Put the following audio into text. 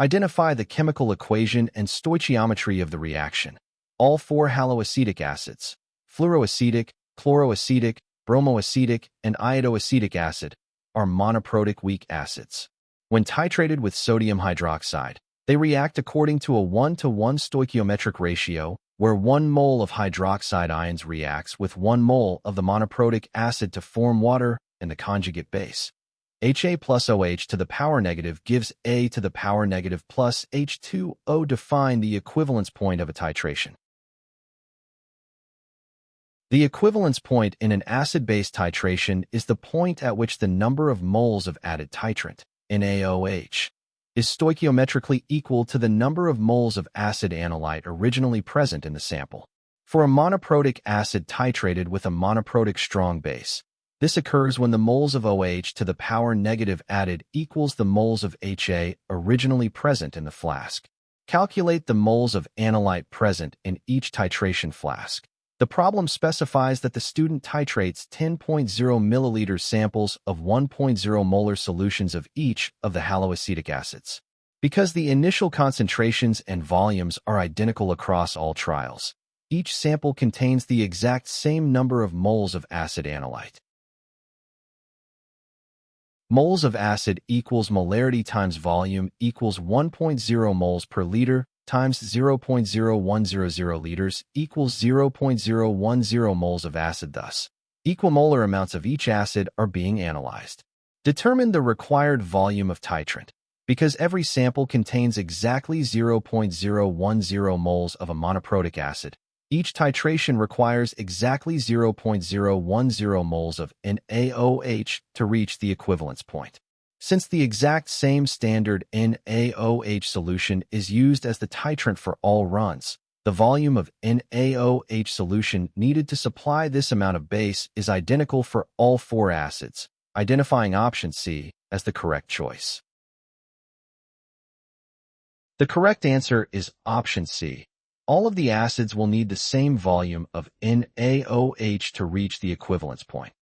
Identify the chemical equation and stoichiometry of the reaction. All four haloacetic acids, fluoroacetic, chloroacetic, bromoacetic, and iodoacetic acid, are monoprotic weak acids. When titrated with sodium hydroxide, they react according to a 1-to-1 stoichiometric ratio, where 1 mole of hydroxide ions reacts with 1 mole of the monoprotic acid to form water and the conjugate base. Ha plus OH to the power negative gives A to the power negative plus H2O. Define the equivalence point of a titration. The equivalence point in an acid-base titration is the point at which the number of moles of added titrant, NaOH, is stoichiometrically equal to the number of moles of acid analyte originally present in the sample. For a monoprotic acid titrated with a monoprotic strong base, this occurs when the moles of OH to the power negative added equals the moles of HA originally present in the flask. Calculate the moles of analyte present in each titration flask. The problem specifies that the student titrates 10.0 milliliters samples of 1.0 molar solutions of each of the haloacetic acids. Because the initial concentrations and volumes are identical across all trials, each sample contains the exact same number of moles of acid analyte. Moles of acid equals molarity times volume equals 1.0 moles per liter times 0.0100 liters equals 0.010 moles of acid. Thus, equimolar amounts of each acid are being analyzed. Determine the required volume of titrant. Because every sample contains exactly 0.010 moles of a monoprotic acid, each titration requires exactly 0.010 moles of NaOH to reach the equivalence point. Since the exact same standard NaOH solution is used as the titrant for all runs, the volume of NaOH solution needed to supply this amount of base is identical for all four acids, identifying option C as the correct choice. The correct answer is option C. All of the acids will need the same volume of NaOH to reach the equivalence point.